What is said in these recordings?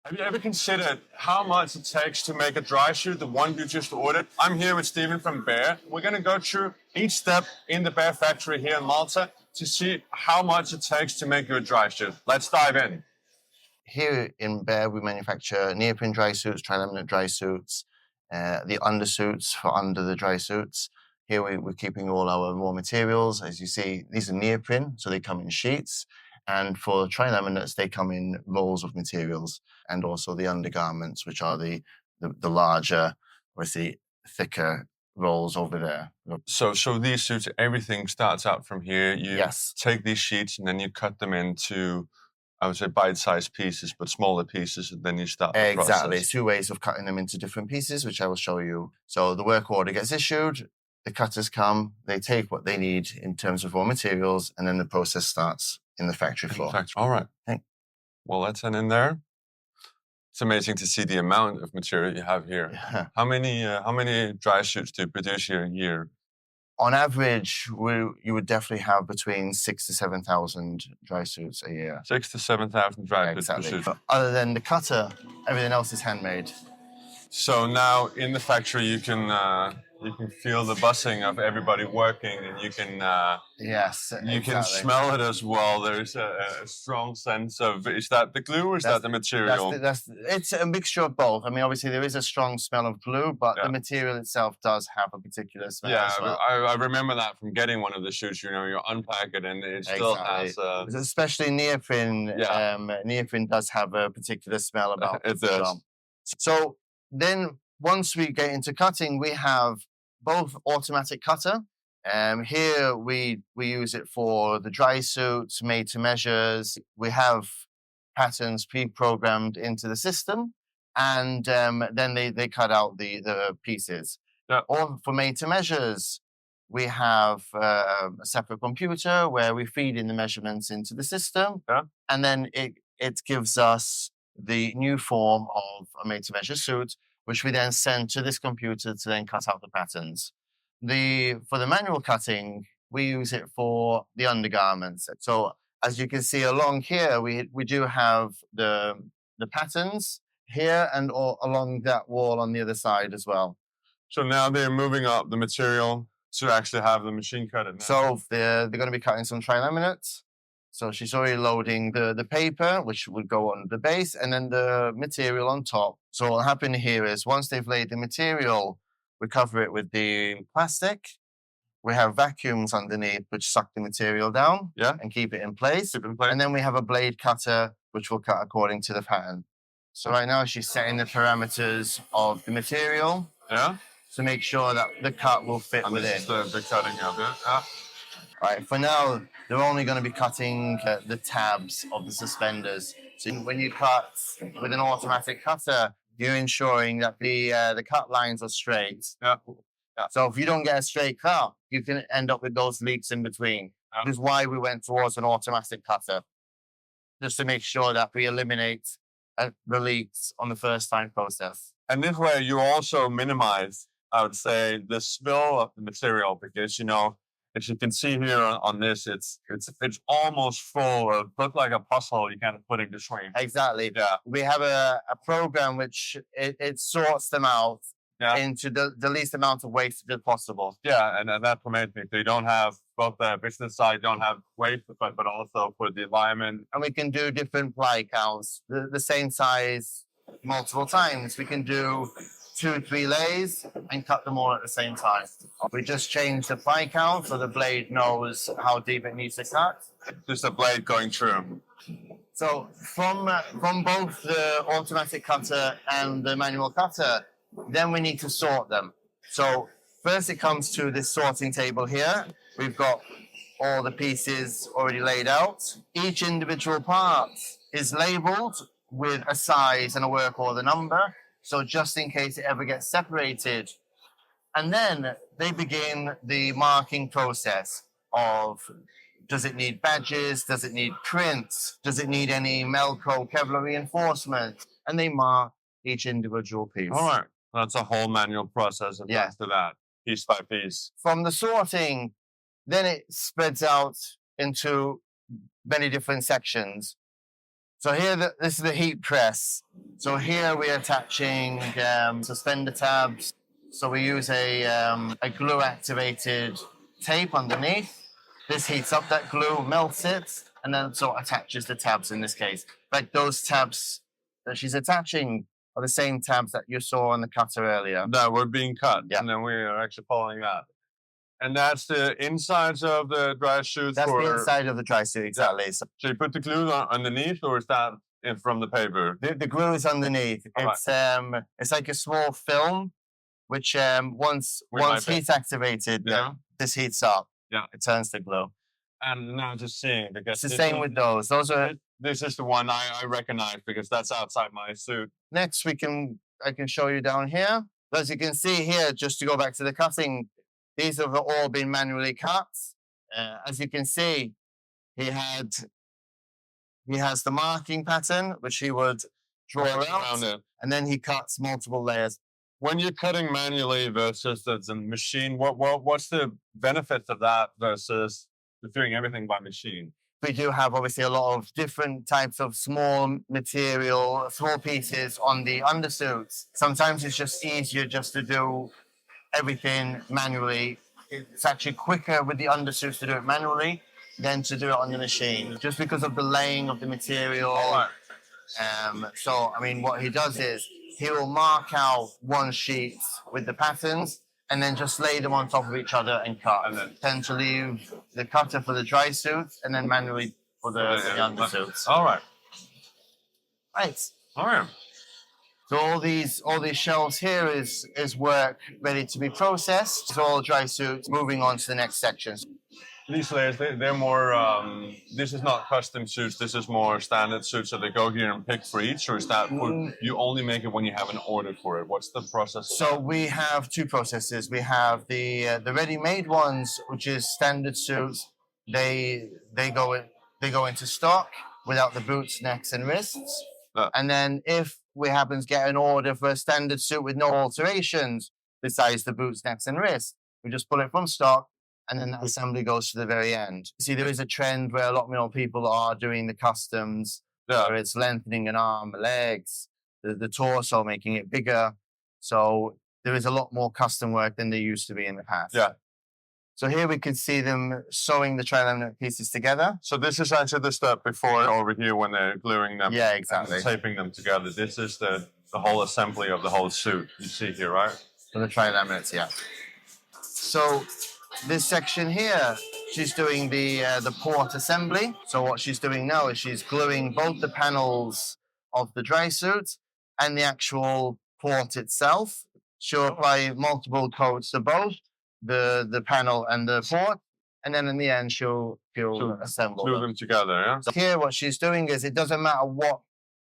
Have you ever considered how much it takes to make a dry suit, the one you just ordered? I'm here with Stephen from Bear. We're going to go through each step in the Bear factory here in Malta to see how much it takes to make you a dry suit. Let's dive in. Here in Bear, we manufacture neoprene dry suits, tri-laminate dry suits, the undersuits for under the dry suits. Here we're keeping all our raw materials. As you see, these are neoprene, so they come in sheets. And for tri-laminates, they come in rolls of materials, and also the undergarments, which are the larger, obviously thicker rolls over there. So these suits, everything starts out from here. You Yes. take these sheets and then you cut them into, I would say, bite-sized pieces, but smaller pieces, and then you start the Exactly. process. 2 ways of cutting them into different pieces, which I will show you. So the work order gets issued, the cutters come, they take what they need in terms of raw materials, and then the process starts in the factory floor. All right. Okay. Well, let's head in there. It's amazing to see the amount of material you have here. Yeah. How many dry suits do you produce here a year? On average, you would definitely have between 6,000 to 7,000 dry suits a year. 6,000 to 7,000 dry suits per Exactly. suit. But other than the cutter, everything else is handmade. So now in the factory, you can feel the buzzing of everybody working, and you can Yes, you can smell it as well. There's a strong sense of, is that the glue or is that the material? It's a mixture of both. I mean, obviously there is a strong smell of glue, but the material itself does have a particular smell. Yeah, as well. I remember that from getting one of the suits. You know, you unpack it and it still has. Especially neoprene. Neoprene does have a particular smell about it. It does. So then, once we get into cutting, we have both automatic cutter. Here we use it for the dry suits, made to measures. We have patterns pre-programmed into the system, and then they cut out the pieces. Yeah. Or for made to measures, we have a separate computer where we feed in the measurements into the system, and then it gives us the new form of a made to measure suit, which we then send to this computer to then cut out the patterns. For the manual cutting, we use it for the undergarments. So as you can see along here, we do have the patterns here and along that wall on the other side as well. So now they're moving up the material to actually have the machine cut it now. So they're going to be cutting some tri-laminates. So she's already loading the paper, which would go on the base, and then the material on top. So what will happen here is once they've laid the material, we cover it with the plastic. We have vacuums underneath which suck the material down and keep it in place. And then we have a blade cutter which will cut according to the pattern. So right now she's setting the parameters of the material to make sure that the cut will fit within. This is the cutting of it. All right, for now, they're only going to be cutting the tabs of the suspenders. So when you cut with an automatic cutter, you're ensuring that the cut lines are straight. So if you don't get a straight cut, you can end up with those leaks in between. This is why we went towards an automatic cutter, just to make sure that we eliminate the leaks on the first time process. And this way you also minimize, I would say, the spill of the material, because, you know, as you can see here on this, it's almost full of, look like a puzzle you kind of put in between. Exactly. Yeah. We have a program which it sorts them out into the least amount of waste as possible. Yeah, and that's amazing. So you don't have, both the business side, don't have waste, but also for the environment. And we can do different ply counts, the same size multiple times. We can do 2, 3 layers and cut them all at the same time. We just change the ply count so the blade knows how deep it needs to cut. Just a blade going through. So from both the automatic cutter and the manual cutter, then we need to sort them. So first it comes to this sorting table here. We've got all the pieces already laid out. Each individual part is labeled with a size and a work order number. So just in case it ever gets separated. And then they begin the marking process of, does it need badges? Does it need prints? Does it need any Melco Kevlar reinforcement? And they mark each individual piece. All right. That's a whole manual process after that, piece by piece. From the sorting, then it spreads out into many different sections. So here, this is the heat press. So here we're attaching suspender tabs. So we use a glue activated tape underneath. This heats up that glue, melts it, and then so attaches the tabs in this case. Like those tabs that she's attaching are the same tabs that you saw on the cutter earlier. That were being cut, Yeah. and then we are actually following that. And that's the insides of the dry suit. That's the inside of the dry suit, exactly. So you put the glue underneath, or is that from the paper? The glue is underneath. It's like a small film, which once heat activated, this heats up. Yeah, it turns to glue. And now just seeing, because it's the same with those. Those are. This is the one I recognize because that's outside my suit. Next, I can show you down here. As you can see here, just to go back to the cutting, these have all been manually cut. As you can see, he has the marking pattern, which he would draw out, and then he cuts multiple layers. When you're cutting manually versus the machine, what's the benefits of that versus doing everything by machine? We do have obviously a lot of different types of small material, small pieces on the undersuits. Sometimes it's just easier just to do everything manually. It's actually quicker with the undersuits to do it manually than to do it on the machine, just because of the laying of the material. Right. So, I mean, what he does is he will mark out one sheet with the patterns and then just lay them on top of each other and cut. And then tend to leave the cutter for the dry suits and then manually for the undersuits. All right. Right. All right. So all these shelves here is work ready to be processed. It's all dry suits. Moving on to the next sections. These layers, they're more, this is not custom suits, this is more standard suits, so they go here and pick for each, or is that, you only make it when you have an order for it? What's the process? So we have two processes. We have the ready-made ones, which is standard suits. They go into stock without the boots, necks, and wrists. And then if we happen to get an order for a standard suit with no alterations, besides the boots, necks, and wrists, we just pull it from stock, and then that assembly goes to the very end. See, there is a trend where a lot more people are doing the customs, where it's lengthening an arm, legs, the torso, making it bigger. So there is a lot more custom work than there used to be in the past. Yeah. So here we can see them sewing the tri-laminate pieces together. So this is actually the step before over here when they're gluing them. Yeah, exactly. And taping them together. This is the whole assembly of the whole suit. You see here, right? For the tri-laminates, yeah. So this section here, she's doing the port assembly. So what she's doing now is she's gluing both the panels of the dry suit and the actual port itself. She'll apply multiple coats to both the panel and the port, and then in the end she'll assemble glue them together. Yeah. So here what she's doing is, it doesn't matter what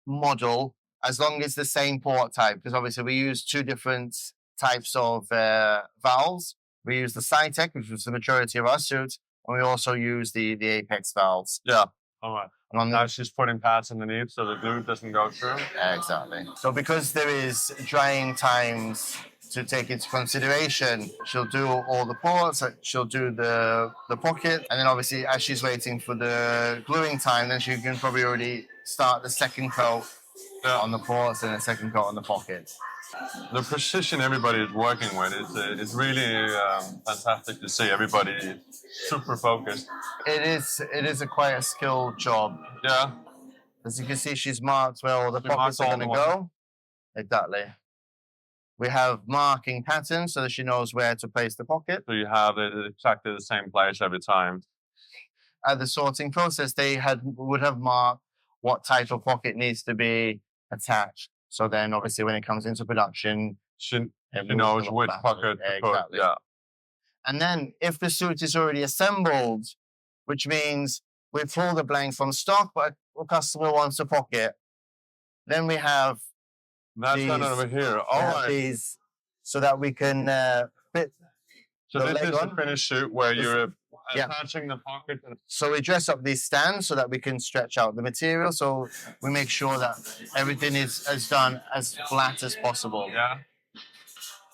model, as long as the same port type, because obviously we use two different types of valves. We use the Cytec, which is the majority of our suits, and we also use the Apex valves. Yeah. All right. And on now she's putting pads underneath so the glue doesn't go through. Exactly. So because there is drying times to take into consideration, she'll do all the ports, she'll do the pocket, and then obviously as she's waiting for the gluing time, then she can probably already start the second coat on the ports and the second coat on the pocket. The precision everybody is working with is really fantastic to see. Everybody super focused. It is quite a skilled job. Yeah. As you can see, she's marked where all the pockets are going to go. Exactly. We have marking patterns so that she knows where to place the pocket. So you have it exactly the same place every time. At the sorting process, they would have marked what type of pocket needs to be attached. So then, obviously, when it comes into production, she knows which pocket to put. Yeah. And then, if the suit is already assembled, which means we pull the blank from stock, but a customer wants a pocket, then we have that's done over here. All right. These, so that we can fit. So this is the finished suit where you're attaching the pocket. So we dress up these stands so that we can stretch out the material. So we make sure that everything is done as flat as possible. Yeah.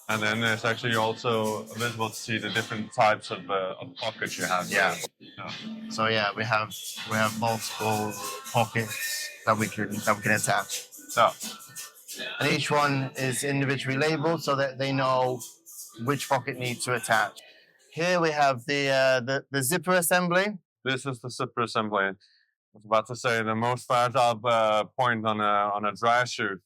And then there's actually also visible to see the different types of pockets you have. Yeah. So yeah, we have multiple pockets that we can attach. Yeah. And each one is individually labeled so that they know which pocket needs to attach. Here we have the zipper assembly. This is the zipper assembly. I was about to say the most fragile point on a dry suit.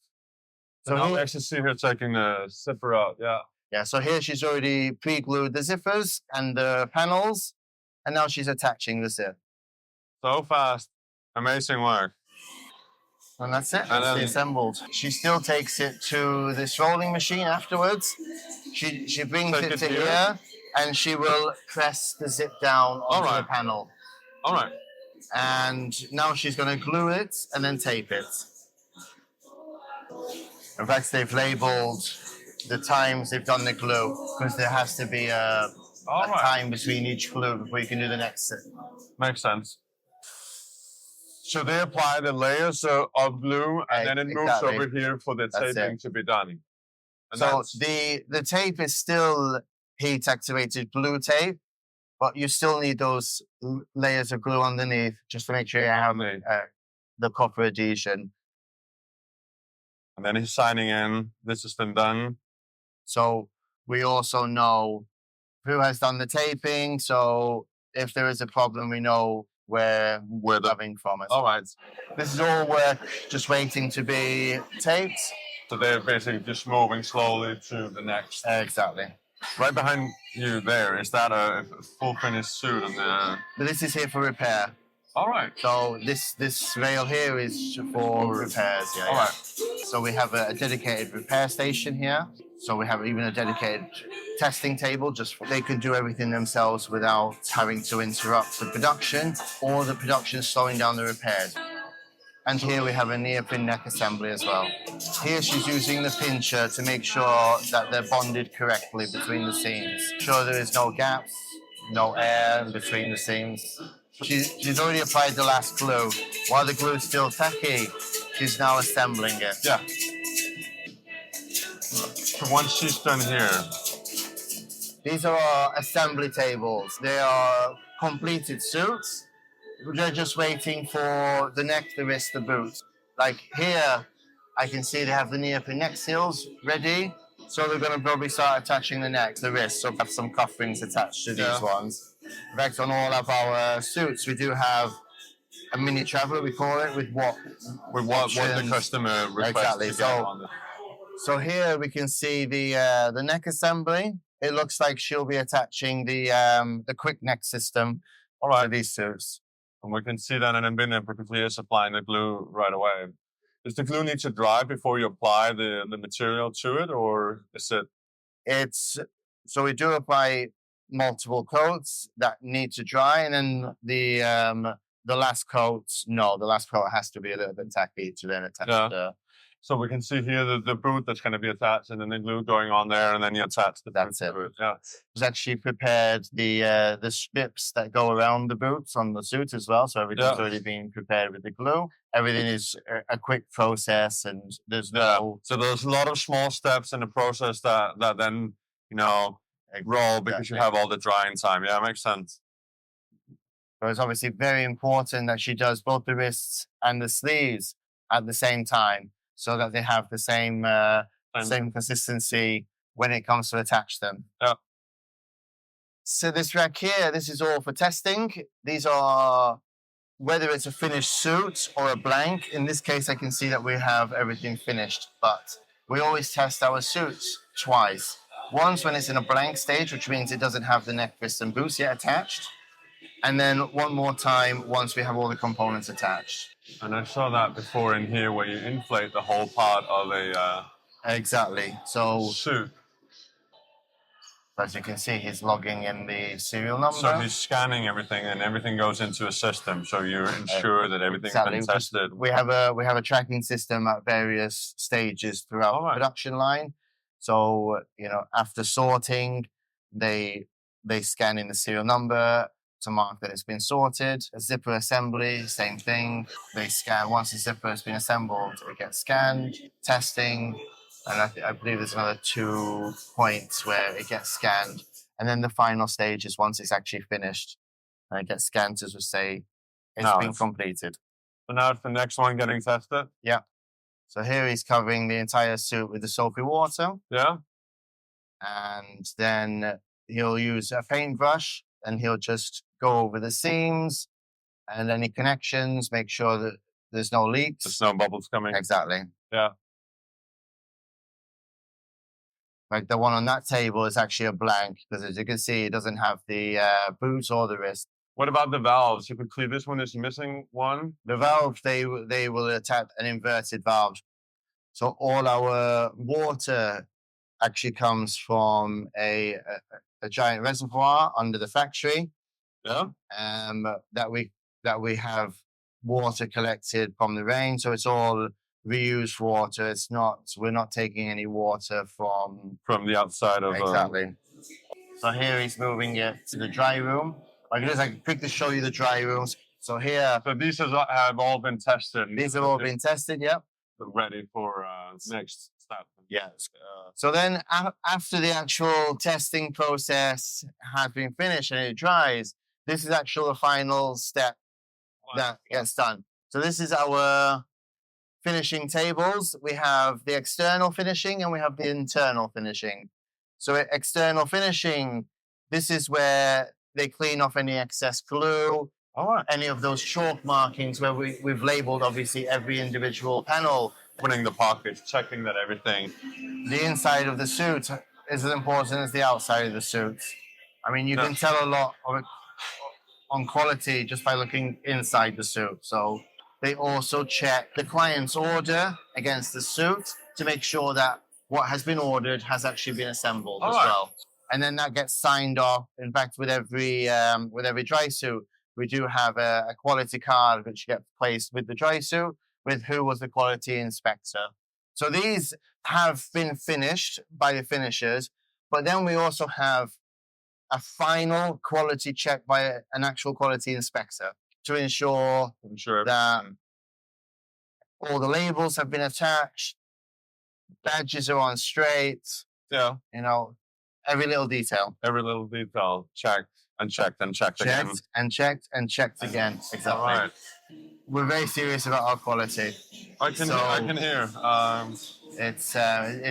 So now we actually see her taking the zipper out. Yeah. Yeah. So here she's already pre-glued the zippers and the panels, and now she's attaching the zip. So fast. Amazing work. And that's it. It's assembled. She still takes it to this rolling machine afterwards. She brings it to here, and she will press the zip down onto the panel. All right. And now she's going to glue it and then tape it. In fact, they've labeled the times they've done the glue because there has to be a time between each glue before you can do the next zip. Makes sense. So they apply the layers of glue, and then it moves over here for the taping to be done. And so the tape is still heat-activated glue tape, but you still need those layers of glue underneath just to make sure you have the proper adhesion. And then he's signing in. This has been done. So we also know who has done the taping. So if there is a problem, we know where we're coming from. All right. This is all work just waiting to be taped. So they're basically just moving slowly to the next. Exactly. Right behind you there, is that a full finished suit? This is here for repair. All right. So this rail here is for repairs. Yeah. All right. So we have a dedicated repair station here. So we have even a dedicated testing table. Just they can do everything themselves without having to interrupt the production or the production slowing down the repairs. And here we have a near-pin neck assembly as well. Here she's using the pincher to make sure that they're bonded correctly between the seams. Sure there is no gaps, no air between the seams. She's already applied the last glue. While the glue is still tacky, she's now assembling it. Yeah. So once she's done here. These are our assembly tables. They are completed suits. They're just waiting for the neck, the wrist, the boot. Like here, I can see they have the near-pin neck seals ready. So they're going to probably start attaching the neck, the wrist. So we have some cuff rings attached to these ones. In fact, on all of our suits, we do have a mini traveler, we call it, with what the customer requests. Exactly. So here we can see the neck assembly. It looks like she'll be attaching the quick neck system to these suits. And we can see that in bin perfectly is applying the glue right away. Does the glue need to dry before you apply the material to it, or is it? So we do apply multiple coats that need to dry, and then the last coat, the last coat has to be a little bit tacky to then attach So we can see here the boot that's going to be attached, and then the glue going on there, and then you attach the boot. Yeah. We've actually prepared the strips that go around the boots on the suit as well. So everything's already been prepared with the glue. Everything is a quick process, and there's no. So there's a lot of small steps in the process that then roll because you have all the drying time. Yeah, makes sense. So it's obviously very important that she does both the wrists and the sleeves at the same time, so that they have the same consistency when it comes to attach them. Yeah. So this rack here, this is all for testing. These are, whether it's a finished suit or a blank. In this case, I can see that we have everything finished, but we always test our suits twice. Once when it's in a blank stage, which means it doesn't have the neck, wrist, and boots yet attached. And then one more time once we have all the components attached. And I saw that before in here where you inflate the whole part of a exactly. So suit. As you can see, he's logging in the serial number. So he's scanning everything, and everything goes into a system. So you ensure that everything's been tested. We have a tracking system at various stages throughout the production line. So after sorting, they scan in the serial number to mark that it's been sorted. A zipper assembly, same thing. They scan. Once the zipper has been assembled, it gets scanned, testing, and I believe there's another 2 points where it gets scanned. And then the final stage is once it's actually finished, and it gets scanned to say it's been completed. So now it's the next one getting tested? Yeah. So here he's covering the entire suit with the soapy water. Yeah. And then he'll use a paintbrush and he'll just go over the seams and any connections, make sure that there's no leaks. There's no bubbles coming. Exactly. Yeah. Like the one on that table is actually a blank because as you can see, it doesn't have the boot or the wrist. What about the valves? You can see this one is missing one. The valve, they will attach an inverted valve. So all our water actually comes from a giant reservoir under the factory. Yeah. That we have water collected from the rain. So it's all reused water. It's not, we're not taking any water from the outside of exactly. So here he's moving it to the dry room. I can quickly show you the dry rooms. So here, So these have all been tested. these have all been tested. Yep. Ready for next step. Yes. So then after the actual testing process has been finished and it dries, this is actually the final step that gets done. So this is our finishing tables. We have the external finishing and we have the internal finishing. So external finishing, this is where they clean off any excess glue, any of those chalk markings where we've labeled obviously every individual panel. Opening the pockets, checking that everything. The inside of the suit is as important as the outside of the suit. I mean, you can tell a lot on quality just by looking inside the suit. So they also check the client's order against the suit to make sure that what has been ordered has actually been assembled as well. And then that gets signed off. In fact, with every dry suit, we do have a quality card which gets placed with the dry suit with who was the quality inspector. So these have been finished by the finishers, but then we also have a final quality check by an actual quality inspector to ensure that all the labels have been attached, badges are on straight. Yeah. You know, every little detail. Every little detail checked and checked and checked again. Checked and checked and checked again. Exactly. All right. We're very serious about our quality. I can hear. It's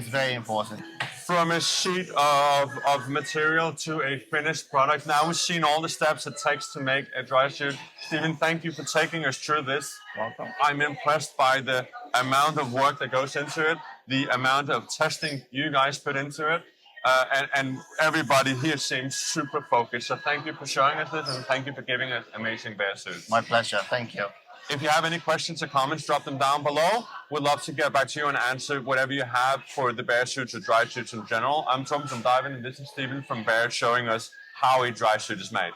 very important. From a sheet of material to a finished product. Now we've seen all the steps it takes to make a dry suit. Stephen, thank you for taking us through this. Welcome. I'm impressed by the amount of work that goes into it, the amount of testing you guys put into it, and everybody here seems super focused. So thank you for showing us this, and thank you for giving us amazing bear suits. My pleasure. Thank you. If you have any questions or comments, drop them down below. We'd love to get back to you and answer whatever you have for the bear suits or dry suits in general. I'm Tom from DIVEIN, and this is Stephen from Bear showing us how a dry suit is made.